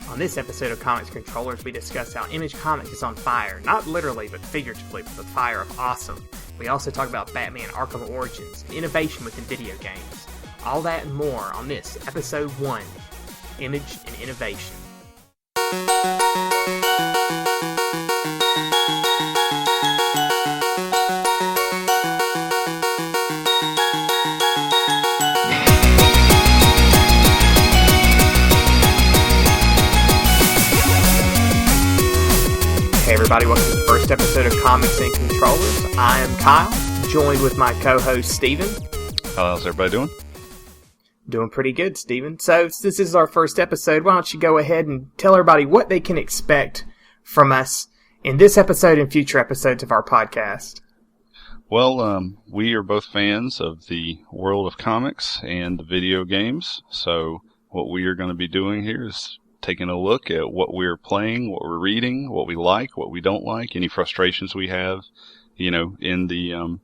On this episode of Comics Controllers, we discuss how Image Comics is on fire, not literally, but figuratively, with the fire of awesome. We also talk about Batman Arkham Origins, and innovation within video games. All that and more on this, Episode 1, Image and Innovation. Hey everybody, welcome to the first episode of Comics and Controllers. I am Kyle, joined with my co-host Steven. How's everybody doing? Doing pretty good, Steven. So, since this is our first episode, why don't you go ahead and tell everybody what they can expect from us in this episode and future episodes of our podcast. Well, we are both fans of the world of comics and video games, so what we are going to be doing here is taking a look at what we're playing, what we're reading, what we like, what we don't like, any frustrations we have, in the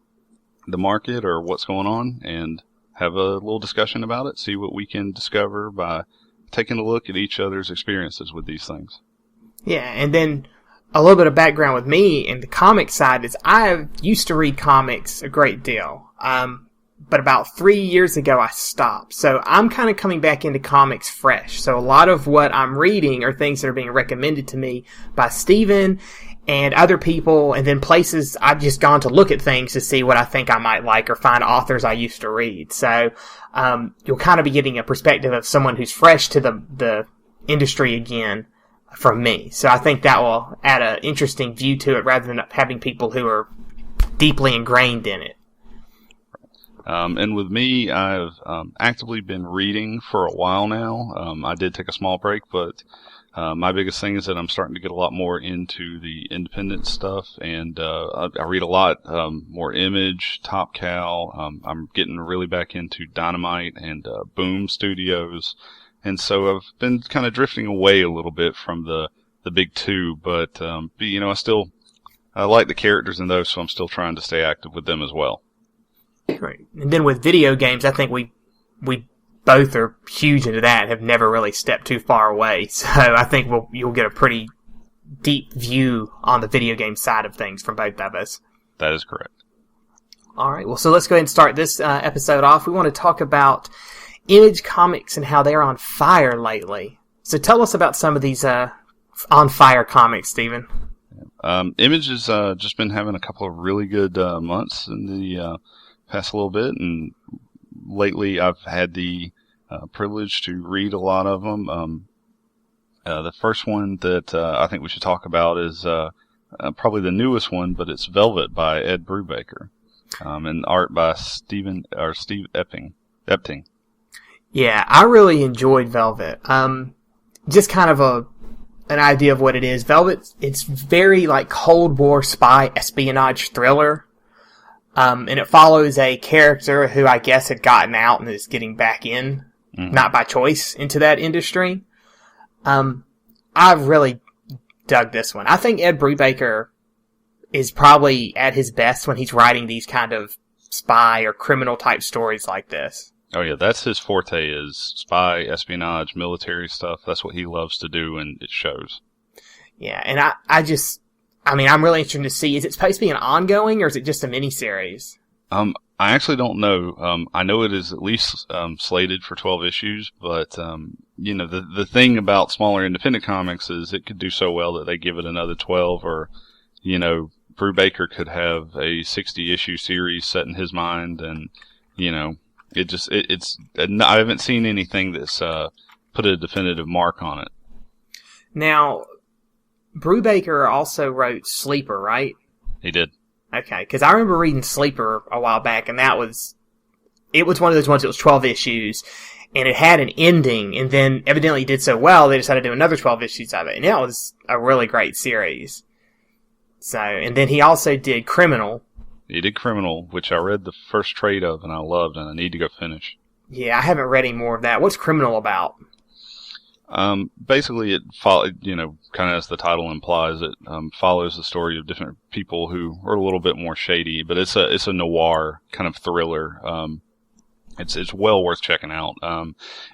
market or what's going on, and have a little discussion about it, see what we can discover by taking a look at each other's experiences with these things. Yeah, and then a little bit of background with me and the comic side is I used to read comics a great deal. But about 3 years ago, I stopped. So I'm kind of coming back into comics fresh. So a lot of what I'm reading are things that are being recommended to me by Steven and other people, and then places I've just gone to look at things to see what I think I might like or find authors I used to read. So you'll kind of be getting a perspective of someone who's fresh to the industry again from me. So I think that will add an interesting view to it rather than having people who are deeply ingrained in it. And with me, I've actively been reading for a while now. I did take a small break, but my biggest thing is that I'm starting to get a lot more into the independent stuff, and I read a lot more Image, Top Cow. I'm getting really back into Dynamite and Boom Studios, and so I've been kind of drifting away a little bit from the big two, but I like the characters in those, so I'm still trying to stay active with them as well. Right. And then with video games, I think we both are huge into that and have never really stepped too far away. So I think you'll get a pretty deep view on the video game side of things from both of us. That is correct. All right. Well, so let's go ahead and start this episode off. We want to talk about Image Comics and how they're on fire lately. So tell us about some of these on fire comics, Steven. Image has just been having a couple of really good months in the past a little bit, and lately I've had the privilege to read a lot of them. The first one that I think we should talk about is probably the newest one, but it's Velvet by Ed Brubaker, and art by Steve Epting. Yeah, I really enjoyed Velvet. Just kind of an idea of what it is. Velvet, it's very like Cold War spy espionage thriller. And it follows a character who I guess had gotten out and is getting back in, not by choice, into that industry. I've really dug this one. I think Ed Brubaker is probably at his best when he's writing these kind of spy or criminal type stories like this. Oh yeah, that's his forte, is spy, espionage, military stuff. That's what he loves to do, and it shows. Yeah, and I'm really interested to see, is it supposed to be an ongoing, or is it just a miniseries? I actually don't know. I know it is at least slated for 12 issues, but, the thing about smaller independent comics is it could do so well that they give it another 12, or, Brubaker could have a 60-issue series set in his mind, and, I haven't seen anything that's put a definitive mark on it. Now, Brubaker also wrote Sleeper, right? He did. Okay, because I remember reading Sleeper a while back, and it was one of those ones that was 12 issues, and it had an ending, and then evidently it did so well, they decided to do another 12 issues of it, and that was a really great series. So, and then he also did Criminal. He did Criminal, which I read the first trade of, and I loved, and I need to go finish. Yeah, I haven't read any more of that. What's Criminal about? Basically, it kind of as the title implies, it follows the story of different people who are a little bit more shady, but it's a noir kind of thriller. It's well worth checking out.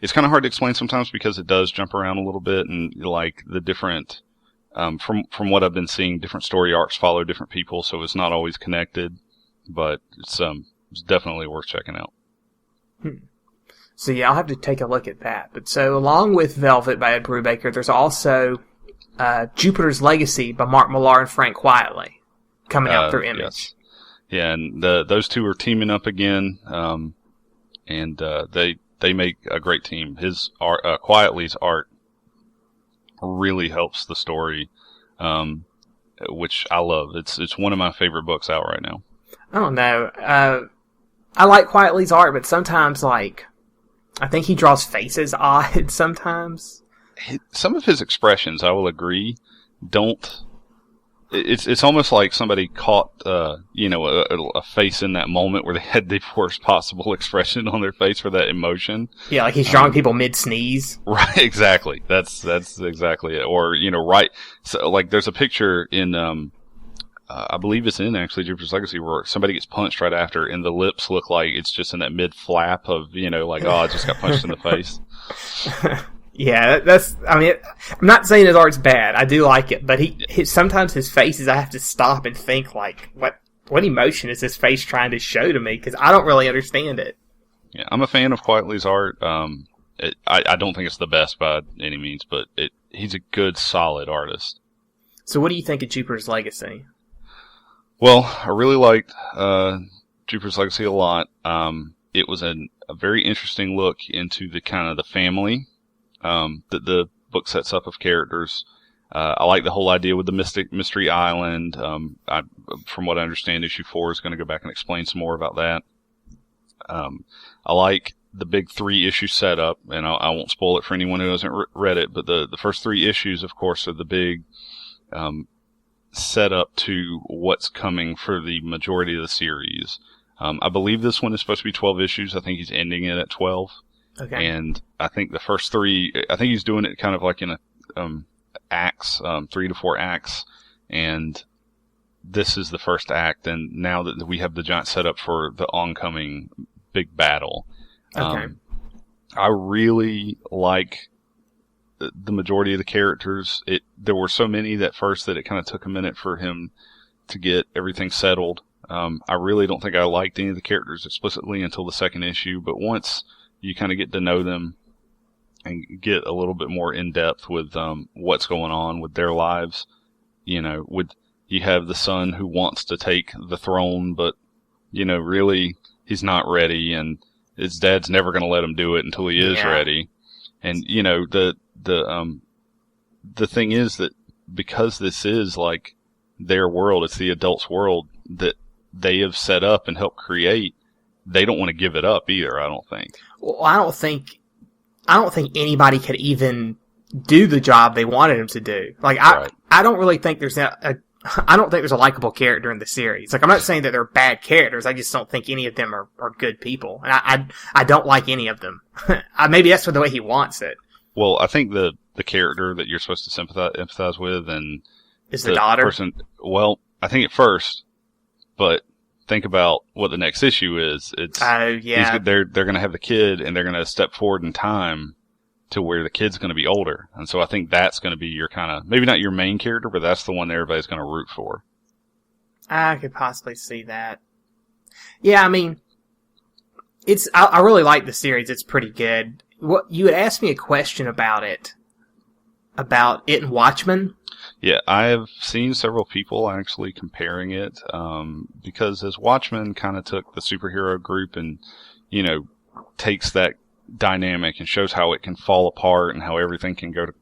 It's kind of hard to explain sometimes because it does jump around a little bit, and like the different from what I've been seeing, different story arcs follow different people, so it's not always connected. But it's definitely worth checking out. So yeah, I'll have to take a look at that. But so along with Velvet by Ed Brubaker, there's also Jupiter's Legacy by Mark Millar and Frank Quietly coming out through Image. Yes. Yeah, and those two are teaming up again. And they make a great team. His art, Quietly's art really helps the story, which I love. It's one of my favorite books out right now. I don't know. I like Quietly's art, but sometimes, like, I think he draws faces odd sometimes. Some of his expressions, I will agree, don't... It's almost like somebody caught, a face in that moment where they had the worst possible expression on their face for that emotion. Yeah, like he's drawing people mid-sneeze. Right, exactly. That's exactly it. Or, right. So, like, there's a picture in, I believe it's in, actually, Jupiter's Legacy, where somebody gets punched right after, and the lips look like it's just in that mid-flap of, like, I just got punched in the face. Yeah, I'm not saying his art's bad. I do like it, but sometimes his faces, I have to stop and think, like, what emotion is this face trying to show to me? Because I don't really understand it. Yeah, I'm a fan of Quietly's art. I don't think it's the best by any means, but he's a good, solid artist. So what do you think of Jupiter's Legacy? Well, I really liked Jupiter's Legacy a lot. It was a very interesting look into the kind of the family that the book sets up of characters. I like the whole idea with the Mystery Island. From what I understand, issue 4 is going to go back and explain some more about that. I like the big 3-issue setup, and I won't spoil it for anyone who hasn't read it, but the first 3 issues, of course, are the big setup to what's coming for the majority of the series. I believe this one is supposed to be 12 issues. I think he's ending it at 12. Okay. And I think the first 3, I think he's doing it kind of like in a acts, 3 to 4 acts, and this is the first act. And now that we have the giant setup for the oncoming big battle, okay. I really like the majority of the characters. There were so many that first that it kind of took a minute for him to get everything settled. I really don't think I liked any of the characters explicitly until the second issue, but once you kind of get to know them and get a little bit more in depth with what's going on with their lives. You have the son who wants to take the throne, but really he's not ready, and his dad's never going to let him do it until he is ready. And the thing is that because this is like their world, it's the adults' world that they have set up and helped create. They don't want to give it up either, I don't think. Well, I don't think anybody could even do the job they wanted him to do. Like, I don't really think there's I don't think there's a likable character in the series. Like, I'm not saying that they're bad characters. I just don't think any of them are good people. And I don't like any of them. Maybe that's the way he wants it. Well, I think the character that you're supposed to empathize with and is the daughter. Person, well, I think at first, but think about what the next issue is. It's they're going to have the kid, and they're going to step forward in time to where the kid's going to be older. And so I think that's going to be your kind of, maybe not your main character, but that's the one that everybody's going to root for. I could possibly see that. Yeah, I mean, I really like the series. It's pretty good. What you had asked me a question about it in Watchmen. Yeah, I have seen several people actually comparing it, because as Watchmen kind of took the superhero group and, takes that dynamic and shows how it can fall apart and how everything can go to,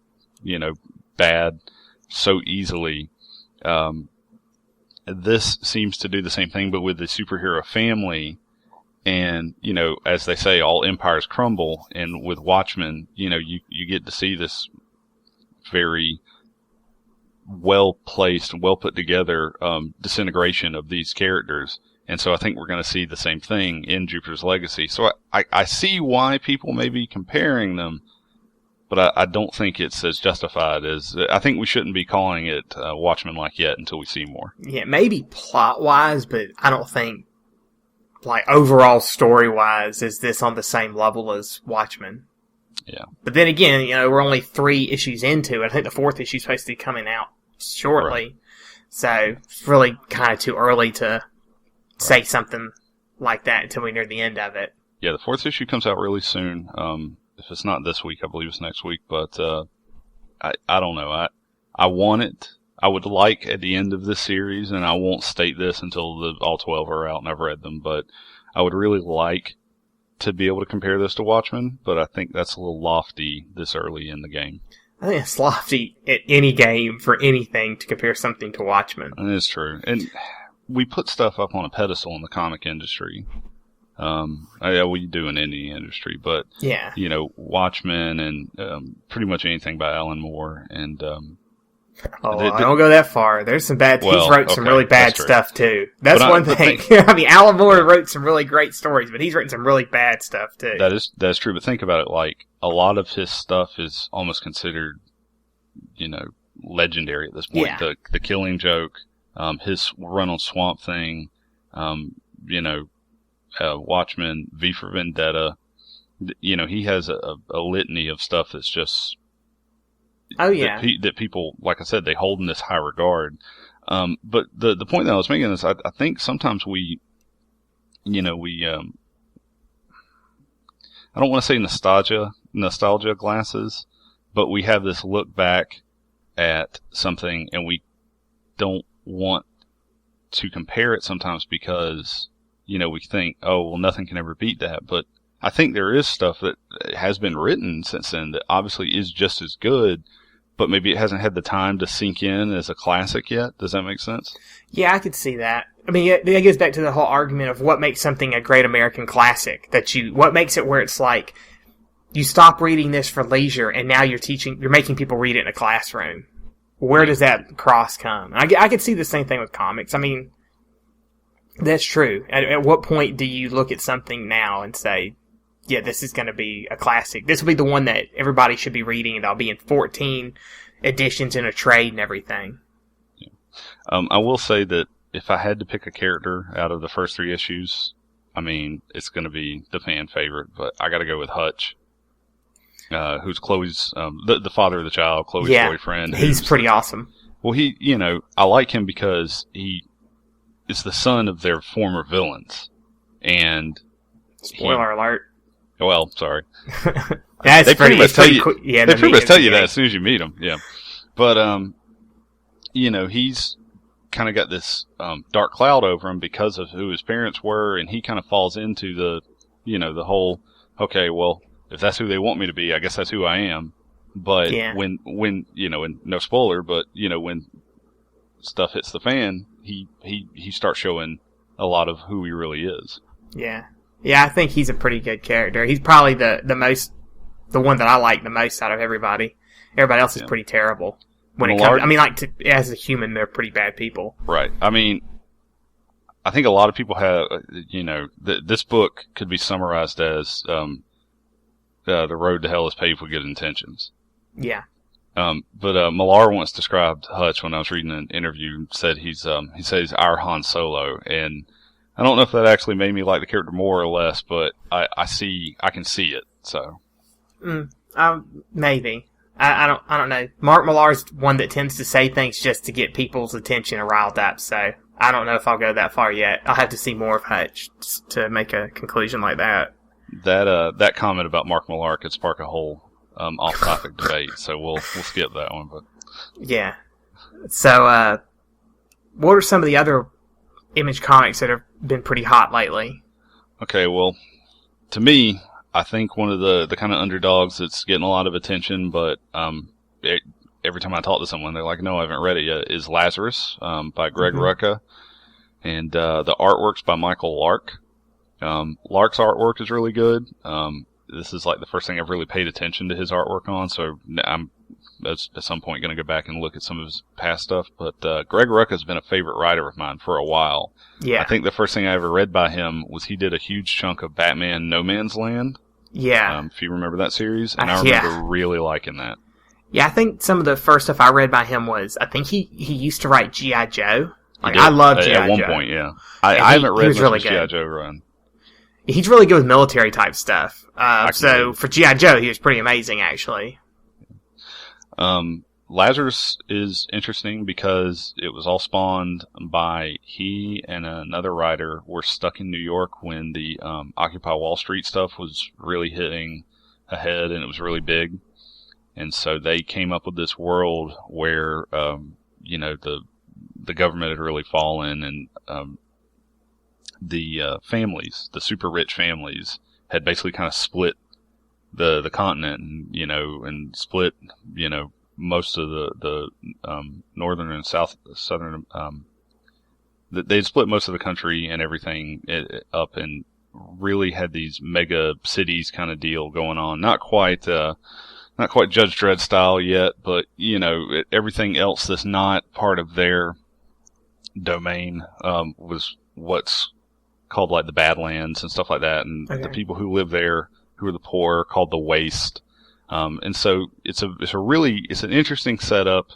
bad so easily. This seems to do the same thing, but with the superhero family. And, as they say, all empires crumble. And with Watchmen, you get to see this very well-placed and well-put-together disintegration of these characters. And so I think we're going to see the same thing in Jupiter's Legacy. So I see why people may be comparing them, but I don't think it's as justified as... I think we shouldn't be calling it Watchmen-like yet until we see more. Yeah, maybe plot-wise, but I don't think like overall story-wise, is this on the same level as Watchmen? Yeah. But then again, we're only 3 issues into it. I think the 4th issue is supposed to be coming out shortly. Right. So it's really kind of too early to say something like that until we near the end of it. Yeah, the 4th issue comes out really soon. If it's not this week, I believe it's next week. But I don't know. I want it. I would like at the end of this series, and I won't state this until all 12 are out and I've read them, but I would really like to be able to compare this to Watchmen, but I think that's a little lofty this early in the game. I think it's lofty at any game for anything to compare something to Watchmen. It is true. And we put stuff up on a pedestal in the comic industry. We do in any industry, but yeah, Watchmen and pretty much anything by Alan Moore and I don't go that far. There's some bad. He's wrote some really bad stuff too. That's one thing. I mean, Alan Moore wrote some really great stories, but he's written some really bad stuff too. That's true. But think about it. Like a lot of his stuff is almost considered, legendary at this point. Yeah. The Killing Joke, his run on Swamp Thing, Watchmen, V for Vendetta. He has a litany of stuff that's just. Oh yeah, that people, like I said, they hold in this high regard. But the point that I was making is, I think sometimes we I don't want to say nostalgia glasses, but we have this look back at something, and we don't want to compare it sometimes because we think, oh well, nothing can ever beat that, but I think there is stuff that has been written since then that obviously is just as good, but maybe it hasn't had the time to sink in as a classic yet. Does that make sense? Yeah, I could see that. I mean, it goes back to the whole argument of what makes something a great American classic. What makes it where it's like, you stop reading this for leisure and now you're making people read it in a classroom. Where does that cross come? I could see the same thing with comics. I mean, that's true. At what point do you look at something now and say, yeah, this is going to be a classic. This will be the one that everybody should be reading, and I'll be in 14 editions in a trade and everything. Yeah. I will say that if I had to pick a character out of the first 3 issues, I mean, it's going to be the fan favorite, but I got to go with Hutch, who's Chloe's, the father of the child, Chloe's boyfriend. He's pretty awesome. Well, I like him because he is the son of their former villains, and spoiler alert. Well, sorry. They pretty much tell you that as soon as you meet him. Yeah, but he's kind of got this dark cloud over him because of who his parents were, and he kind of falls into the whole. Okay, well, if that's who they want me to be, I guess that's who I am. But when and no spoiler, but when stuff hits the fan, he starts showing a lot of who he really is. Yeah. Yeah, I think he's a pretty good character. He's probably the one that I like the most out of everybody. Everybody else is pretty terrible when it comes. I mean, as a human, they're pretty bad people. Right. I mean, I think a lot of people have, this book could be summarized as the road to hell is paved with good intentions. Yeah. But Millar once described Hutch when I was reading an interview. Said he said he's our Han Solo, and I don't know if that actually made me like the character more or less, but I can see it. So, maybe I don't know. Mark Millar's one that tends to say things just to get people's attention riled up. So I don't know if I'll go that far yet. I'll have to see more of Hutch to make a conclusion like that. That comment about Mark Millar could spark a whole off-topic debate. So we'll skip that one. But yeah. So what are some of the other Image comics that have been pretty hot lately? Okay, well, to me, I think one of the kind of underdogs that's getting a lot of attention, but every time I talk to someone, they're like, no, I haven't read it yet, is Lazarus by Greg Rucka. And the artwork's by Michael Lark. Lark's artwork is really good. This is like the first thing I've really paid attention to his artwork on, so I'm at some point going to go back and look at some of his past stuff. But Greg Rucka has been a favorite writer of mine for a while. Yeah. I think the first thing I ever read by him was he did a huge chunk of Batman No Man's Land. Yeah. If you remember that series. And I remember really liking that. Yeah, I think some of the first stuff I read by him was, I think he used to write G.I. Joe. I love G.I. Joe. At one point, yeah. I haven't read much of G.I. Joe run. He's really good with military type stuff. So believe. for G.I. Joe, he was pretty amazing, actually. Lazarus is interesting because it was all spawned by he and another writer were stuck in New York when the Occupy Wall Street stuff was really hitting ahead and it was really big. And so they came up with this world where, the government had really fallen and the families, the super rich families, had basically kind of split the continent and split, most of the northern and southern they'd split most of the country and everything up and really had these mega cities kind of deal going on. Not quite Judge Dredd style yet, but everything else that's not part of their domain was what's called like the Badlands and stuff like that, and the people who live there, who are the poor, are called the Waste. And so it's an interesting setup,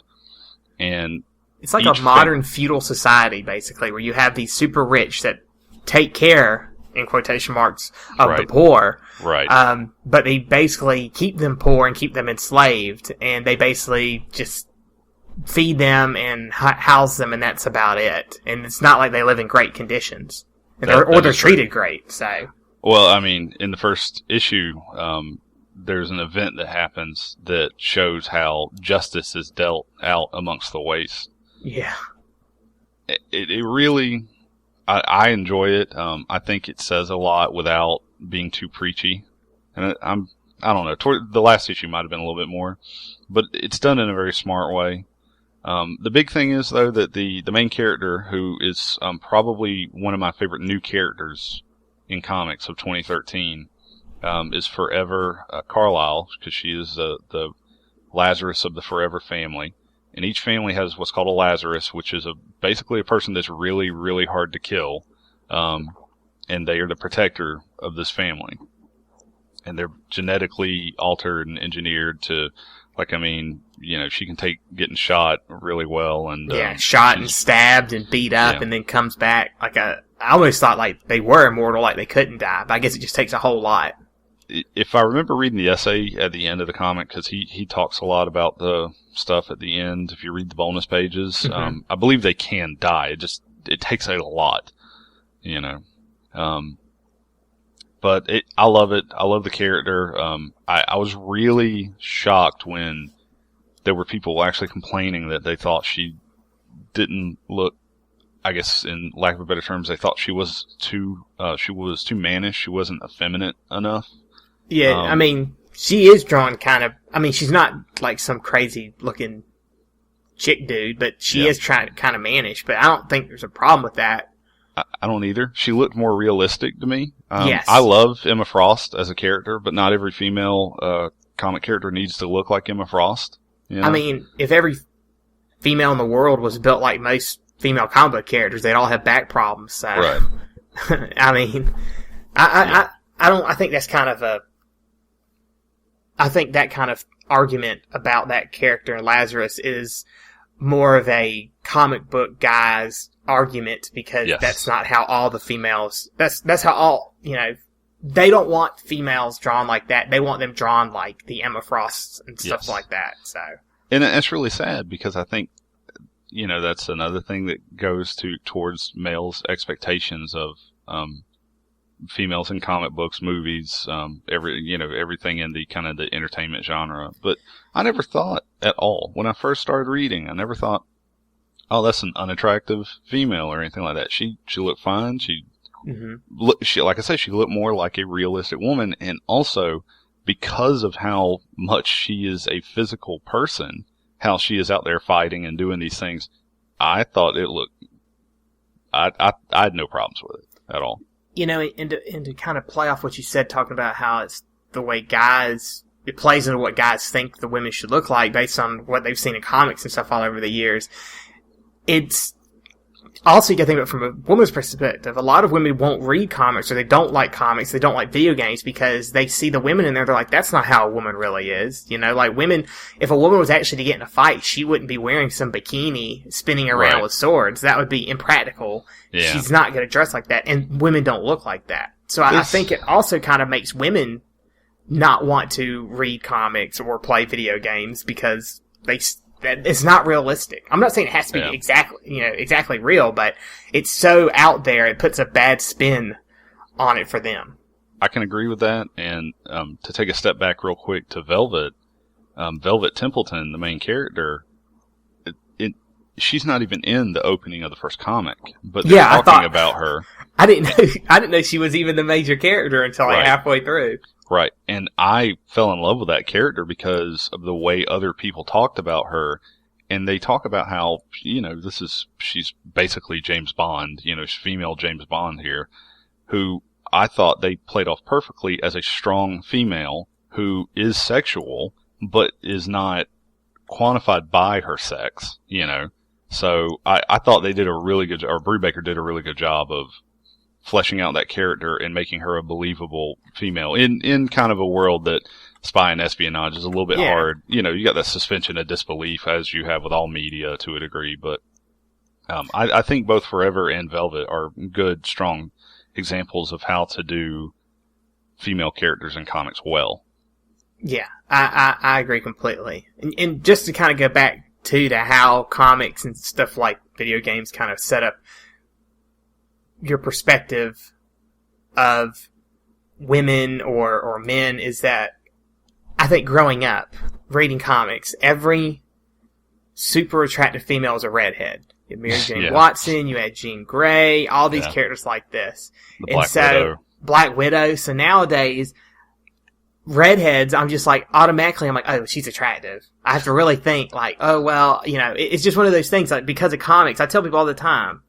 and it's like a modern feudal society, basically, where you have these super rich that take care, in quotation marks, of the poor. Right. But they basically keep them poor and keep them enslaved, and they basically just feed them and house them, and that's about it. And it's not like they live in great conditions, or they're treated great. So, well, I mean, in the first issue, there's an event that happens that shows how justice is dealt out amongst the Waste. Yeah. It really, I enjoy it. I think it says a lot without being too preachy. And I don't know, toward the last issue might have been a little bit more, but it's done in a very smart way. The big thing is, though, that the main character, who is probably one of my favorite new characters in comics of 2013, is Forever Carlisle, because she is the Lazarus of the Forever family. And each family has what's called a Lazarus, which is basically a person that's really, really hard to kill. And they are the protector of this family. And they're genetically altered and engineered to, she can take getting shot really well. And shot and stabbed and beat up and then comes back. I always thought like they were immortal, like they couldn't die. But I guess it just takes a whole lot. If I remember reading the essay at the end of the comic, because he talks a lot about the stuff at the end, if you read the bonus pages, I believe they can die. It takes a lot, But I love it. I love the character. I was really shocked when there were people actually complaining that they thought she didn't look, I guess in lack of a better terms, they thought she was too mannish. She wasn't effeminate enough. Yeah, she is drawn kind of, she's not like some crazy looking chick dude, but she is trying to kind of mannish, but I don't think there's a problem with that. I don't either. She looked more realistic to me. Yes. I love Emma Frost as a character, but not every female comic character needs to look like Emma Frost. If every female in the world was built like most female comic book characters, they'd all have back problems. So. Right. I think that's kind of I think that kind of argument about that character in Lazarus is more of a comic book guy's argument, because that's not how all the females, that's how all, they don't want females drawn like that. They want them drawn like the Emma Frosts and stuff like that. So, and it's really sad, because I think, that's another thing that goes towards males' expectations of, females in comic books, movies, everything in the kind of the entertainment genre. But I never thought at all, when I first started reading, I never thought, oh, that's an unattractive female or anything like that. She looked fine. She like I say, she looked more like a realistic woman, and also because of how much she is a physical person, how she is out there fighting and doing these things, I thought it looked. I had no problems with it at all. And to kind of play off what you said, talking about how it's the way it plays into what guys think the women should look like based on what they've seen in comics and stuff all over the years. It's also, you got to think about it from a woman's perspective. A lot of women won't read comics, or they don't like comics, they don't like video games, because they see the women in there, they're like, that's not how a woman really is. Like women, if a woman was actually to get in a fight, she wouldn't be wearing some bikini spinning around with swords. That would be impractical. Yeah. She's not going to dress like that, and women don't look like that. So I think it also kind of makes women not want to read comics or play video games because it's not realistic. I'm not saying it has to be exactly real, but it's so out there, it puts a bad spin on it for them. I can agree with that. And to take a step back real quick to Velvet, Velvet Templeton, the main character, she's not even in the opening of the first comic, but they're talking about her. I didn't know she was even the major character until like halfway through. Right. And I fell in love with that character because of the way other people talked about her. And they talk about how, she's basically James Bond, she's female James Bond here, who I thought they played off perfectly as a strong female who is sexual, but is not quantified by her sex, So I thought they did a really good, or Brubaker did a really good job of fleshing out that character and making her a believable female in kind of a world that spy and espionage is a little bit hard. You got that suspension of disbelief as you have with all media to a degree, but I think both Forever and Velvet are good, strong examples of how to do female characters in comics well. Yeah, I agree completely. And just to kind of go back to how comics and stuff like video games kind of set up your perspective of women or men, is that I think growing up, reading comics, every super attractive female is a redhead. You had Mary Jane Watson, you had Jean Grey, all these characters like this. Black Widow. So nowadays, redheads, I'm just like, automatically, I'm like, oh, she's attractive. I have to really think, like, oh, well, it's just one of those things, like, because of comics. I tell people all the time,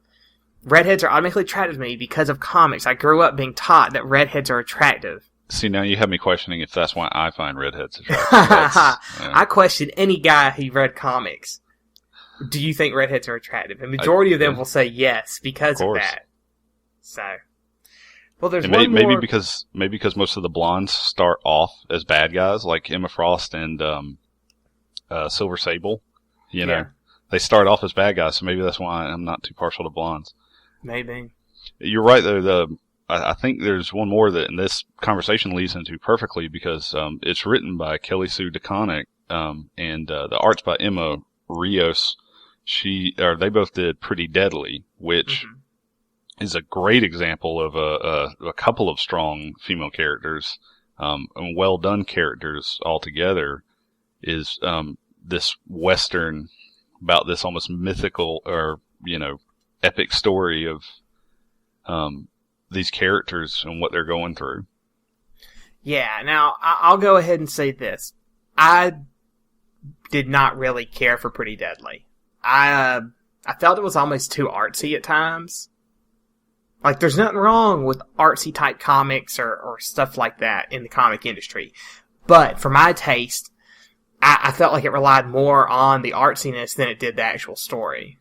redheads are automatically attractive to me because of comics. I grew up being taught that redheads are attractive. See, now you have me questioning if that's why I find redheads attractive. I question any guy who read comics. Do you think redheads are attractive? The majority of them will say yes because of that. So, well, there's one more. Maybe because most of the blondes start off as bad guys, like Emma Frost and Silver Sable. They start off as bad guys, so maybe that's why I'm not too partial to blondes. Maybe. You're right, though. I think there's one more that in this conversation leads into perfectly because it's written by Kelly Sue DeConnick and the art's by Emma Rios. They both did Pretty Deadly, which is a great example of a couple of strong female characters and well done characters altogether. Is this Western about this almost mythical or epic story of these characters and what they're going through. Yeah, now I'll go ahead and say this. I did not really care for Pretty Deadly. I felt it was almost too artsy at times. Like, there's nothing wrong with artsy type comics or stuff like that in the comic industry. But for my taste, I felt like it relied more on the artsiness than it did the actual story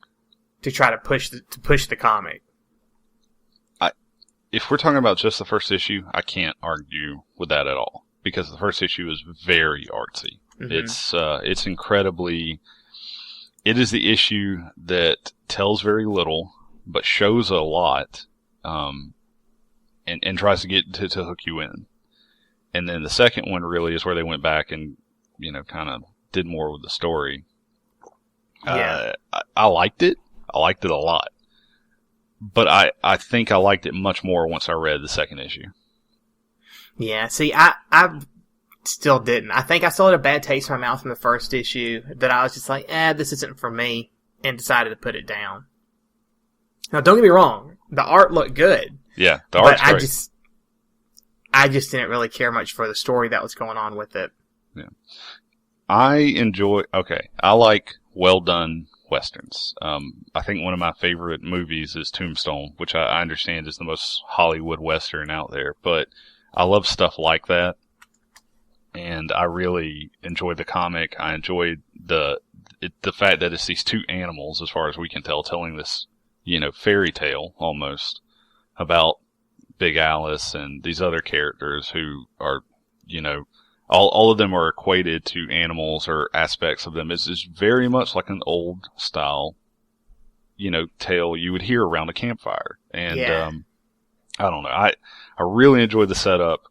to try to push the comic. If we're talking about just the first issue, I can't argue with that at all because the first issue is very artsy. It's incredibly. It is the issue that tells very little but shows a lot, and tries to get to hook you in. And then the second one really is where they went back and kind of did more with the story. I liked it. I liked it a lot. But I think I liked it much more once I read the second issue. Yeah, see, I still didn't. I think I still had a bad taste in my mouth in the first issue that I was just like, this isn't for me, and decided to put it down. Now, don't get me wrong. The art looked good. Yeah, the art's great. I just didn't really care much for the story that was going on with it. Yeah. I like well done Westerns. I think one of my favorite movies is Tombstone, which I understand is the most Hollywood Western out there, but I love stuff like that. And I really enjoyed the comic. I enjoyed the fact that it's these two animals, as far as we can tell, telling this, fairy tale almost about Big Alice and these other characters who are, all of them are equated to animals or aspects of them. It's very much like an old style, tale you would hear around a campfire. And I don't know. I really enjoyed the setup.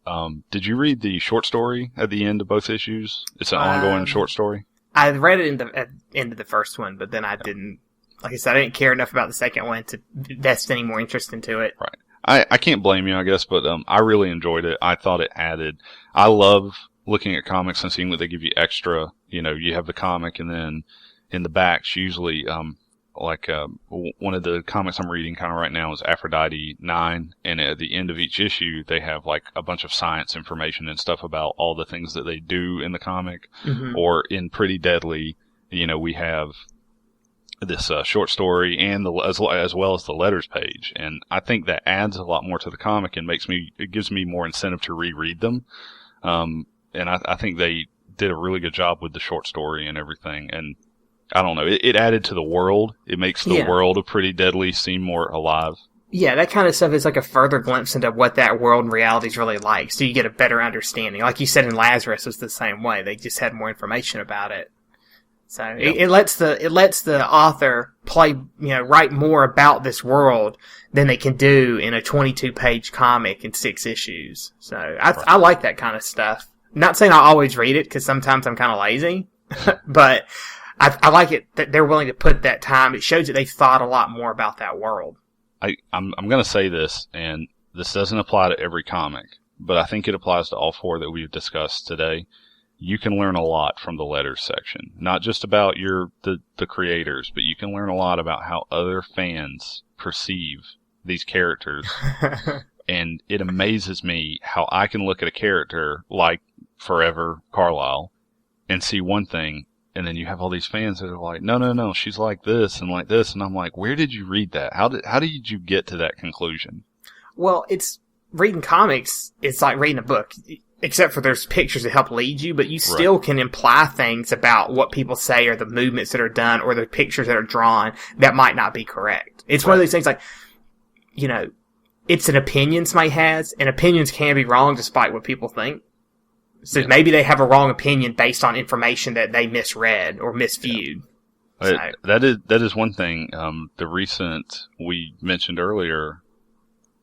Did you read the short story at the end of both issues? It's an ongoing short story. I read it at the end of the first one, but then I didn't. Like I said, I didn't care enough about the second one to invest any more interest into it. Right. I can't blame you, I guess, but I really enjoyed it. I thought it added. I love looking at comics and seeing what they give you extra. You have the comic, and then in the backs, usually, one of the comics I'm reading kind of right now is Aphrodite 9, and at the end of each issue, they have like a bunch of science information and stuff about all the things that they do in the comic. Mm-hmm. Or in Pretty Deadly, we have this short story and as well as the letters page, and I think that adds a lot more to the comic and it gives me more incentive to reread them. And I think they did a really good job with the short story and everything. And I don't know, it added to the world. It makes the world of Pretty Deadly seem more alive. Yeah, that kind of stuff is like a further glimpse into what that world in reality is really like. So you get a better understanding. Like you said in Lazarus, it was the same way. They just had more information about it. So it lets the author write more about this world than they can do in a 22-page comic in 6 issues. So I like that kind of stuff. Not saying I always read it, because sometimes I'm kind of lazy, but I like it that they're willing to put that time. It shows that they've thought a lot more about that world. I'm going to say this, and this doesn't apply to every comic, but I think it applies to all 4 that we've discussed today. You can learn a lot from the letters section. Not just about the creators, but you can learn a lot about how other fans perceive these characters. And it amazes me how I can look at a character like Forever Carlisle and see one thing, and then you have all these fans that are like, no, she's like this, and I'm like, where did you read that? How did you get to that conclusion? Well, it's reading comics. It's like reading a book. Except for there's pictures that help lead you, but you still can imply things about what people say or the movements that are done or the pictures that are drawn that might not be correct. It's one of those things like, it's an opinion somebody has, and opinions can be wrong despite what people think. So maybe they have a wrong opinion based on information that they misread or misviewed. Yeah. So. That is one thing. The recent, we mentioned earlier,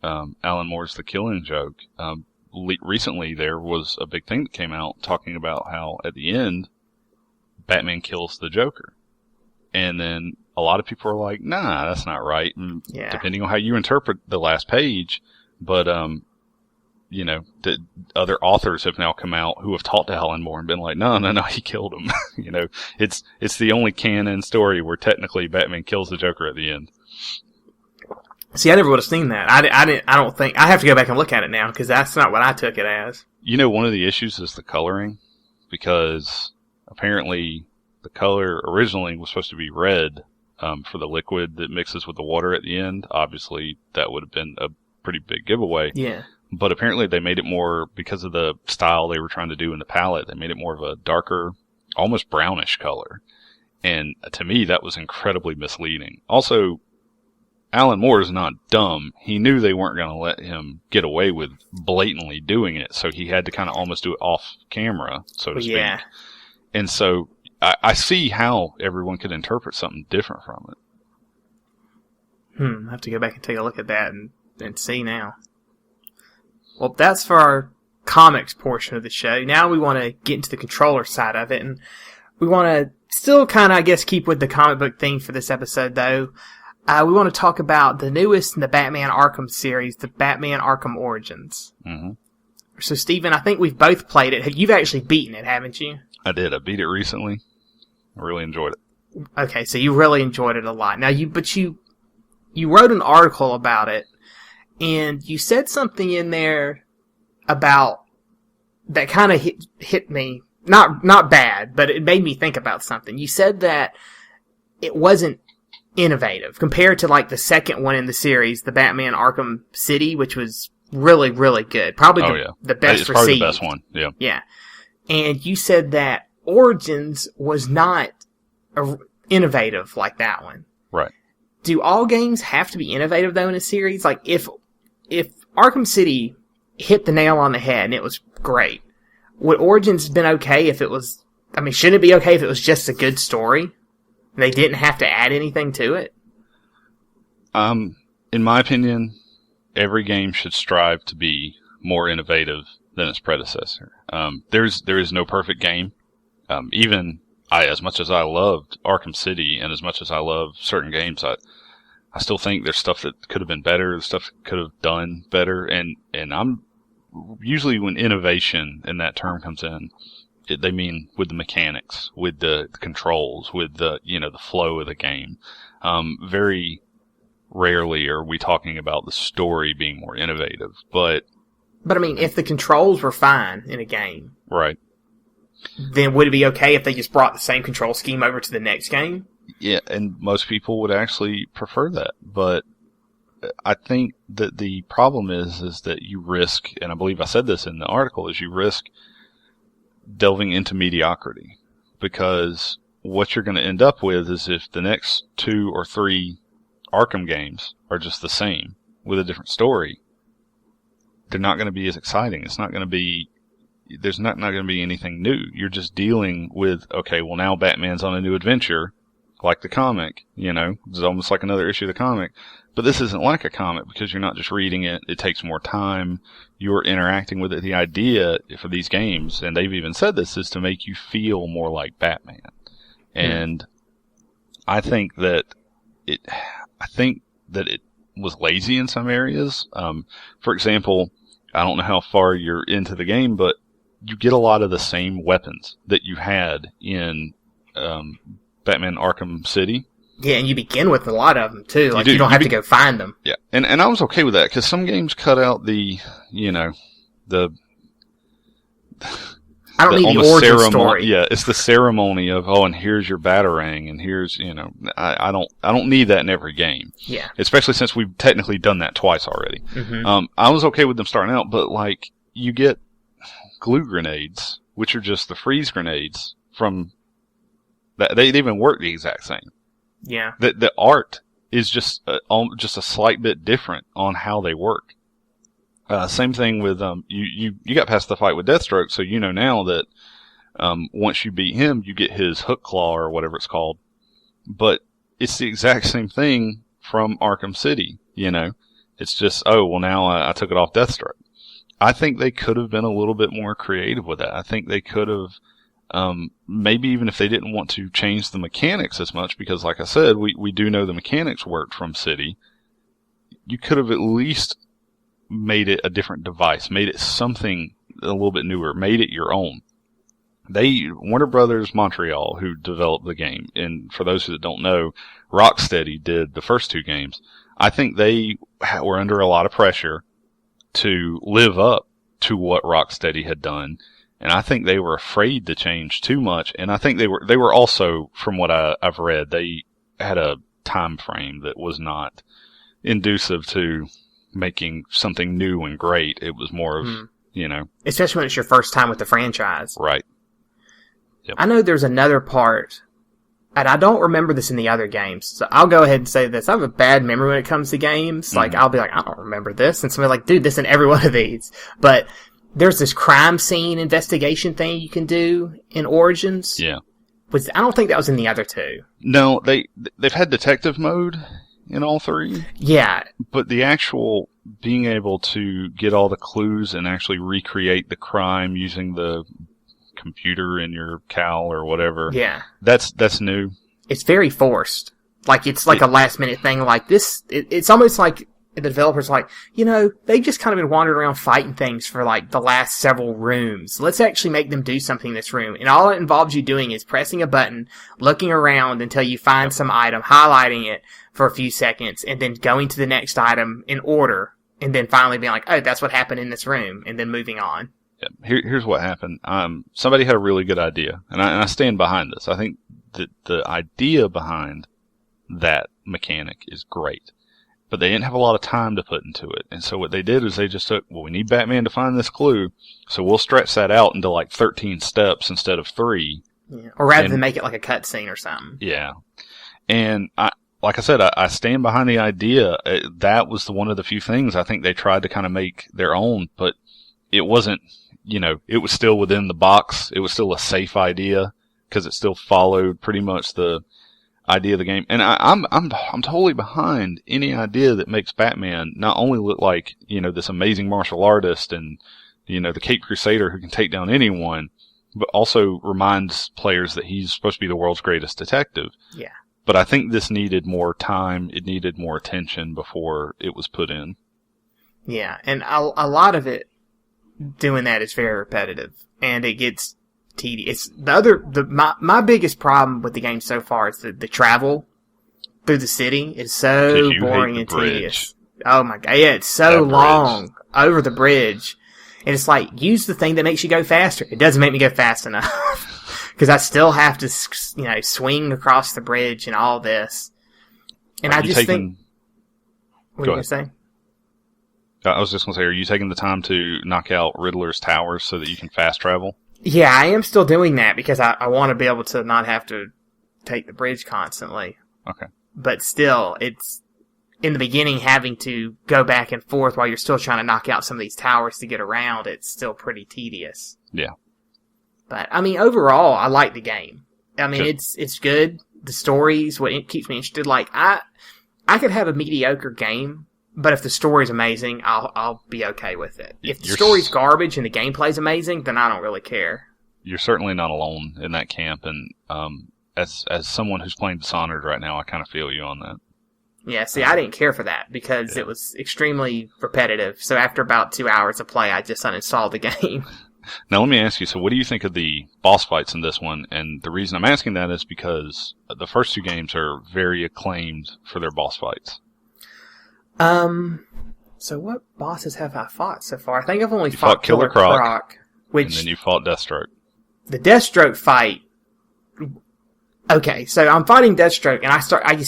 Alan Moore's The Killing Joke. Recently there was a big thing that came out talking about how at the end Batman kills the Joker, and then a lot of people are like, nah, that's not right, and depending on how you interpret the last page. But the other authors have now come out who have talked to Alan Moore and been like, no, he killed him. It's the only canon story where technically Batman kills the Joker at the end. See, I never would have seen that. I don't think I have to go back and look at it now, because that's not what I took it as. One of the issues is the coloring, because apparently the color originally was supposed to be red for the liquid that mixes with the water at the end. Obviously, that would have been a pretty big giveaway. Yeah. But apparently they made it more, because of the style they were trying to do in the palette, they made it more of a darker, almost brownish color. And to me, that was incredibly misleading. Also, Alan Moore is not dumb. He knew they weren't going to let him get away with blatantly doing it, so he had to kind of almost do it off camera, so to speak. Yeah. And so I see how everyone could interpret something different from it. I have to go back and take a look at that and see now. Well, that's for our comics portion of the show. Now we want to get into the controller side of it, and we want to still kind of, I guess, keep with the comic book theme for this episode, though. We want to talk about the newest in the Batman Arkham series, the Batman Arkham Origins. Mm-hmm. So, Steven, I think we've both played it. You've actually beaten it, haven't you? I did. I beat it recently. I really enjoyed it. Okay, so you really enjoyed it a lot. Now, you wrote an article about it, and you said something in there about that kind of hit me. Not bad, but it made me think about something. You said that it wasn't innovative compared to like the second one in the series, the Batman Arkham City, which was really, really good. Probably the best received. Probably the best one. Yeah. Yeah. And you said that Origins was not innovative like that one. Right. Do all games have to be innovative though in a series? Like if Arkham City hit the nail on the head and it was great, would Origins have been okay if it was, shouldn't it be okay if it was just a good story? They didn't have to add anything to it? In my opinion, every game should strive to be more innovative than its predecessor. There is no perfect game. Even as much as I loved Arkham City and as much as I love certain games, I still think there's stuff that could have been better, stuff could have done better, and I'm usually when innovation in that term comes in, they mean with the mechanics, with the controls, with the flow of the game. Very rarely are we talking about the story being more innovative, but I mean, if the controls were fine in a game, right, then would it be okay if they just brought the same control scheme over to the next game? Yeah, and most people would actually prefer that. But I think that the problem is that you risk, and I believe I said this in the article, is you risk delving into mediocrity. Because what you're going to end up with is if the next 2 or 3 Arkham games are just the same with a different story, they're not going to be as exciting. It's not going to be, there's not going to be anything new. You're just dealing with, okay, well now Batman's on a new adventure, like the comic, it's almost like another issue of the comic. But this isn't like a comic because you're not just reading it. It takes more time. You're interacting with it. The idea for these games, and they've even said this, is to make you feel more like Batman. And I think that it was lazy in some areas. For example, I don't know how far you're into the game, but you get a lot of the same weapons that you had in Batman Arkham City. Yeah, and you begin with a lot of them, too. You don't have to go find them. Yeah, and I was okay with that, because some games cut out the I don't need the origin story. Yeah, it's the ceremony of, and here's your Batarang, and here's, I don't need that in every game. Yeah. Especially since we've technically done that twice already. Mm-hmm. I was okay with them starting out, but, you get glue grenades, which are just the freeze grenades from... They even work the exact same. Yeah. The art is just a slight bit different on how they work. Same thing with you got past the fight with Deathstroke, so you know now that once you beat him, you get his hook claw or whatever it's called. But it's the exact same thing from Arkham City. It's just now I took it off Deathstroke. I think they could have been a little bit more creative with that. I think they could have. Maybe even if they didn't want to change the mechanics as much, because like I said, we do know the mechanics worked from City, you could have at least made it a different device, made it something a little bit newer, made it your own. Warner Brothers Montreal, who developed the game, and for those who don't know, Rocksteady did the first 2 games. I think they were under a lot of pressure to live up to what Rocksteady had done. And I think they were afraid to change too much. And I think they were also, from what I've read, they had a time frame that was not inducive to making something new and great. It was more of, Especially when it's your first time with the franchise. Right. Yep. I know there's another part, and I don't remember this in the other games, so I'll go ahead and say this. I have a bad memory when it comes to games. Mm-hmm. I'll be like, I don't remember this. And somebody's like, dude, this in every one of these. But there's this crime scene investigation thing you can do in Origins. Yeah. I don't think that was in the other 2. No, they've had detective mode in all 3. Yeah. But the actual being able to get all the clues and actually recreate the crime using the computer in your cowl or whatever. Yeah. That's new. It's very forced. It's a last minute thing like this. It's almost like the developers they've just kind of been wandering around fighting things for the last several rooms. Let's actually make them do something in this room. And all it involves you doing is pressing a button, looking around until you find some item, highlighting it for a few seconds, and then going to the next item in order, and then finally being like, oh, that's what happened in this room, and then moving on. Yeah. Here's what happened. Somebody had a really good idea, and I stand behind this. I think that the idea behind that mechanic is great. But they didn't have a lot of time to put into it. And so what they did is they just took, we need Batman to find this clue, so we'll stretch that out into 13 steps instead of 3. Yeah. Or rather than make it like a cutscene or something. Yeah. And like I said, I stand behind the idea. That was one of the few things I think they tried to kind of make their own, but it wasn't, it was still within the box. It was still a safe idea, because it still followed pretty much idea of the game, and I'm totally behind any idea that makes Batman not only look like, this amazing martial artist and, the Caped Crusader who can take down anyone, but also reminds players that he's supposed to be the world's greatest detective. Yeah. But I think this needed more time. It needed more attention before it was put in. Yeah, and a lot of it doing that is very repetitive, and it gets tedious. My biggest problem with the game so far is the travel through the city is so boring and tedious. Oh my god, yeah, it's so long over the bridge, and it's like, use the thing that makes you go faster. It doesn't make me go fast enough because I still have to, swing across the bridge and all this. And I just think, what are you gonna say? I was just going to say, are you taking the time to knock out Riddler's towers so that you can fast travel? Yeah, I am still doing that because I want to be able to not have to take the bridge constantly. Okay. But still, it's in the beginning having to go back and forth while you're still trying to knock out some of these towers to get around. It's still pretty tedious. Yeah. But, overall, I like the game. It's good. The story's what keeps me interested. Like, I could have a mediocre game, but if the story's amazing, I'll be okay with it. If the story's garbage and the gameplay's amazing, then I don't really care. You're certainly not alone in that camp, and as someone who's playing Dishonored right now, I kind of feel you on that. Yeah, see, I didn't care for that because it was extremely repetitive. So after about 2 hours of play, I just uninstalled the game. Now let me ask you, so what do you think of the boss fights in this one? And the reason I'm asking that is because the first two games are very acclaimed for their boss fights. So what bosses have I fought so far? I think I've only fought Killer Croc, which... And then you fought Deathstroke. The Deathstroke fight... Okay, so I'm fighting Deathstroke, and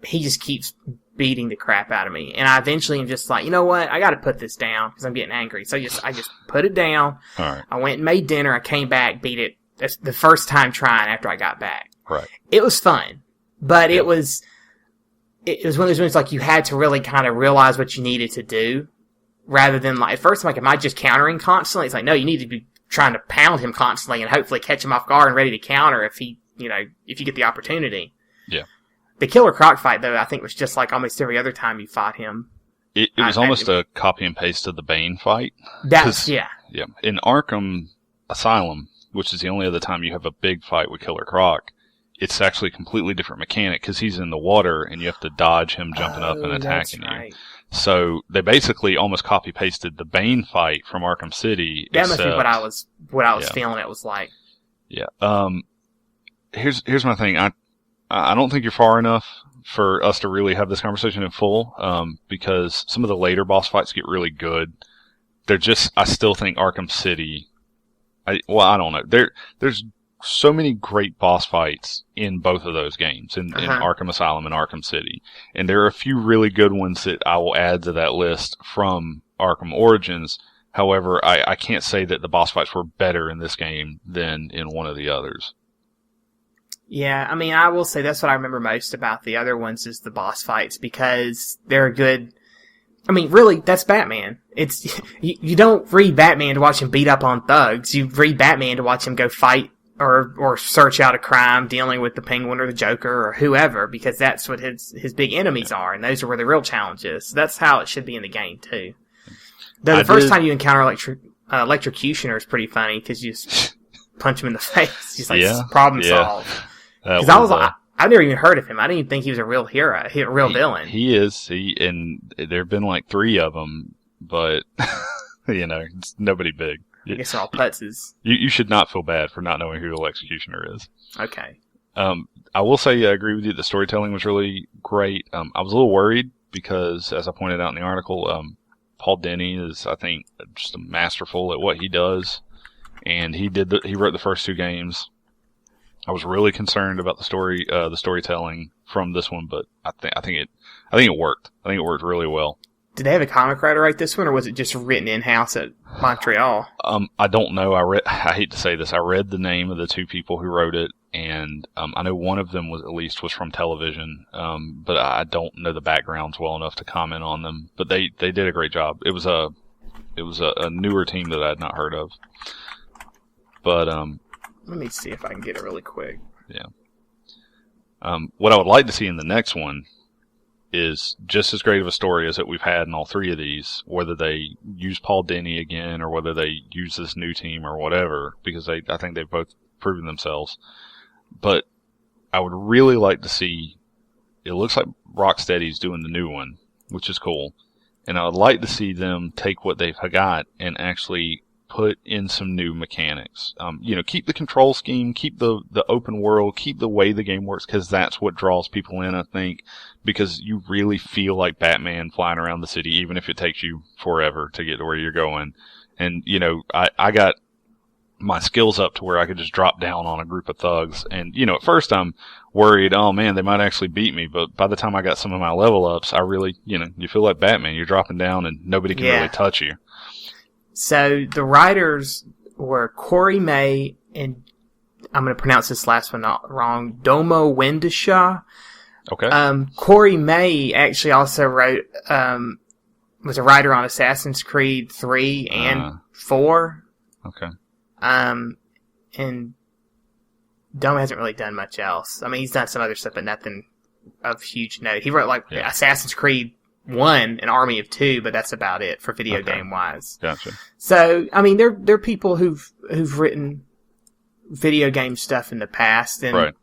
he just keeps beating the crap out of me. And I eventually am just like, you know what? I gotta put this down, because I'm getting angry. So I just put it down. All right. I went and made dinner, I came back, beat it. That's the first time trying after I got back. Right. It was fun. But it was one of those ones like you had to really kind of realize what you needed to do, rather than like, at first I'm like, am I just countering constantly? It's like, no, you need to be trying to pound him constantly and hopefully catch him off guard and ready to counter if you get the opportunity. Yeah. The Killer Croc fight, though, I think was just like almost every other time you fought him. It was almost a copy and paste of the Bane fight. Yeah. Yeah. In Arkham Asylum, which is the only other time you have a big fight with Killer Croc, it's actually a completely different mechanic because he's in the water and you have to dodge him jumping up and attacking you. So they basically almost copy pasted the Bane fight from Arkham City. That must be what I was feeling it was like. Yeah. Here's my thing. I don't think you're far enough for us to really have this conversation in full, because some of the later boss fights get really good. I still think Arkham City, I don't know. There's so many great boss fights in both of those games, in Arkham Asylum and Arkham City. And there are a few really good ones that I will add to that list from Arkham Origins. However, I can't say that the boss fights were better in this game than in one of the others. Yeah, I will say that's what I remember most about the other ones is the boss fights, because they're good. Really, that's Batman. It's you don't read Batman to watch him beat up on thugs. You read Batman to watch him go fight or search out a crime dealing with the Penguin or the Joker or whoever, because that's what his big enemies are, and those are where the real challenge is. So that's how it should be in the game, too. Though the first time you encounter Electrocutioner is pretty funny, because you just punch him in the face. Just problem solved. Because I've never even heard of him. I didn't even think he was a real hero, a real villain. He is. And there have been like 3 of them, but, it's nobody big. I guess they're all putzes. You should not feel bad for not knowing who the Executioner is. Okay. I will say I agree with you. The storytelling was really great. I was a little worried because, as I pointed out in the article, Paul Dini is, I think, just masterful at what he does. And he wrote the first 2 games. I was really concerned about the storytelling from this one, but I think it worked. I think it worked really well. Did they have a comic writer write this one, or was it just written in-house at Montreal? I don't know. I hate to say this. I read the name of the 2 people who wrote it, and I know one of them was from television, but I don't know the backgrounds well enough to comment on them. But they did a great job. It was a newer team that I had not heard of. But let me see if I can get it really quick. Yeah. What I would like to see in the next one is just as great of a story as that we've had in all three of these, whether they use Paul Dini again or whether they use this new team or whatever, because I think they've both proven themselves. But I would really like to see, it looks like Rocksteady's doing the new one, which is cool. And I would like to see them take what they've got and actually put in some new mechanics. Keep the control scheme, keep the open world, keep the way the game works, because that's what draws people in, I think, because you really feel like Batman flying around the city, even if it takes you forever to get to where you're going. And, I got my skills up to where I could just drop down on a group of thugs. And, at first I'm worried, oh man, they might actually beat me. But by the time I got some of my level ups, I really, you feel like Batman. You're dropping down and nobody can really touch you. So the writers were Corey May and I'm going to pronounce this last one not wrong, Domo Wendisha. Okay. Corey May actually also wrote, was a writer on Assassin's Creed 3 and 4. Okay. And Domo hasn't really done much else. I mean, he's done some other stuff, but nothing of huge note. He wrote Assassin's Creed 1, an Army of 2, but that's about it for video game wise. Gotcha. So, I mean, they're people who've written video game stuff in the past, and right.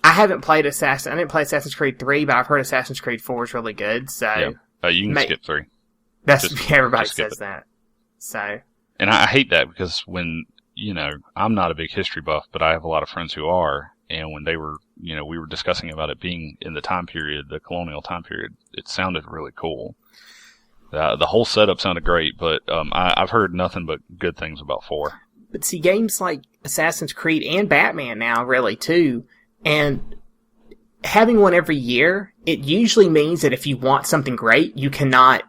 I didn't play Assassin's Creed 3, but I've heard Assassin's Creed 4 is really good. So you can skip 3. Everybody says that. So, and I hate that because when I'm not a big history buff, but I have a lot of friends who are. And when they were, we were discussing about it being in the time period, the colonial time period, it sounded really cool. The whole setup sounded great, but I've heard nothing but good things about 4. But see, games like Assassin's Creed and Batman now, really, too, and having one every year, it usually means that if you want something great, you cannot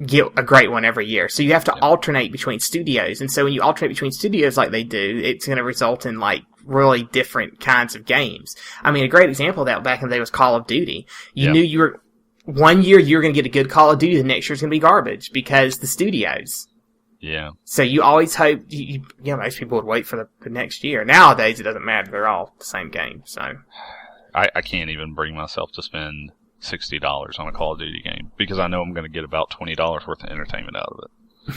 get a great one every year. So you have to alternate between studios. And so when you alternate between studios like they do, it's going to result in, really different kinds of games. I mean, a great example of that back in the day was Call of Duty. You knew one year you were going to get a good Call of Duty, the next year's going to be garbage because the studios. Yeah. So you always hope, most people would wait for the next year. Nowadays, it doesn't matter. They're all the same game, so. I can't even bring myself to spend $60 on a Call of Duty game because I know I'm going to get about $20 worth of entertainment out of it.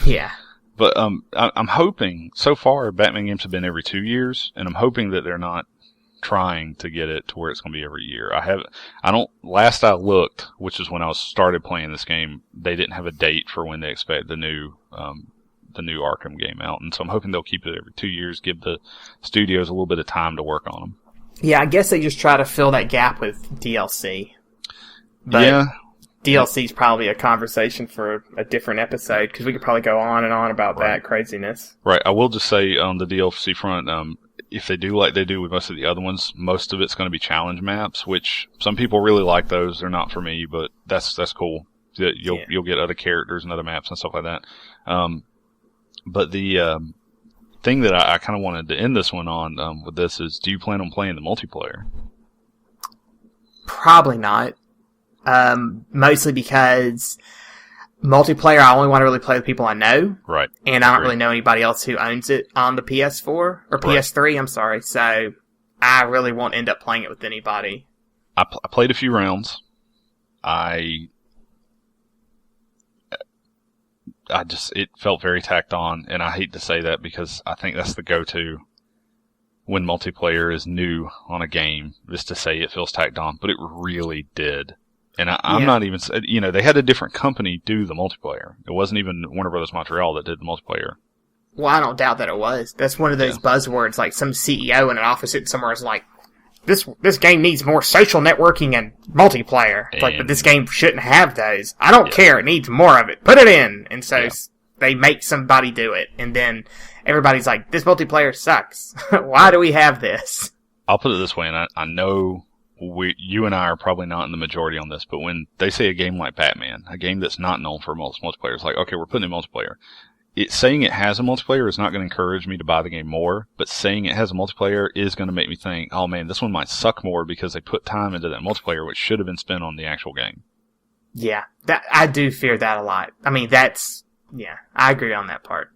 Yeah. But I'm hoping, so far, Batman games have been every 2 years, and I'm hoping that they're not trying to get it to where it's going to be every year. Last I looked, which is when I started playing this game, they didn't have a date for when they expect the new Arkham game out, and so I'm hoping they'll keep it every 2 years, give the studios a little bit of time to work on them. Yeah, I guess they just try to fill that gap with DLC. But DLC is probably a conversation for a different episode, because we could probably go on and on about that craziness. Right. I will just say on the DLC front, if they do like they do with most of the other ones, most of it's going to be challenge maps, which some people really like those. They're not for me, but that's cool. You'll get other characters and other maps and stuff like that. But the thing that I kind of wanted to end this one on with this is, do you plan on playing the multiplayer? Probably not. Mostly because multiplayer, I only want to really play with people I know. Right. And I don't really know anybody else who owns it on the PS4, or PS3, I'm sorry. So I really won't end up playing it with anybody. I played a few rounds. It felt very tacked on, and I hate to say that because I think that's the go-to when multiplayer is new on a game, is to say it feels tacked on, but it really did. And I'm not even, they had a different company do the multiplayer. It wasn't even Warner Brothers Montreal that did the multiplayer. Well, I don't doubt that it was. That's one of those buzzwords, like some CEO in an office somewhere is like, this game needs more social networking and multiplayer. But this game shouldn't have those. I don't care. It needs more of it. Put it in. And so they make somebody do it. And then everybody's like, this multiplayer sucks. Why do we have this? I'll put it this way, and I know you and I are probably not in the majority on this, but when they say a game like Batman, a game that's not known for multiplayer, it's like, okay, we're putting in multiplayer. Saying it has a multiplayer is not going to encourage me to buy the game more, but saying it has a multiplayer is going to make me think, oh man, this one might suck more because they put time into that multiplayer, which should have been spent on the actual game. Yeah, I do fear that a lot. I mean, I agree on that part.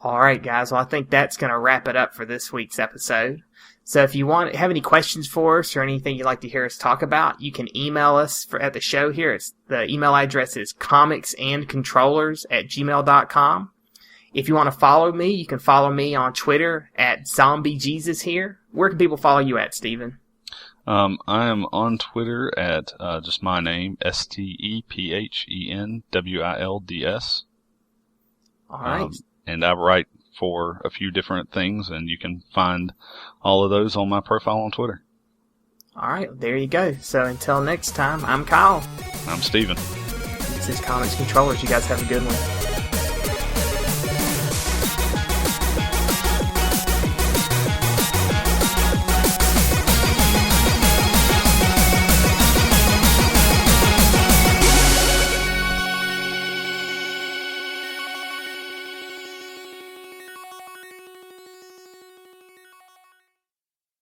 Alright guys, well I think that's going to wrap it up for this week's episode. So if you have any questions for us or anything you'd like to hear us talk about, you can email us at the show here. The email address is comicsandcontrollers@gmail.com. If you want to follow me, you can follow me on Twitter at ZombieJesus here. Where can people follow you at, Steven? I am on Twitter at just my name, StephenWilds. All right. And I write for a few different things, and you can find all of those on my profile on Twitter. All right, there you go. So until next time, I'm Kyle. I'm Steven. This is Comics Controllers. You guys have a good one.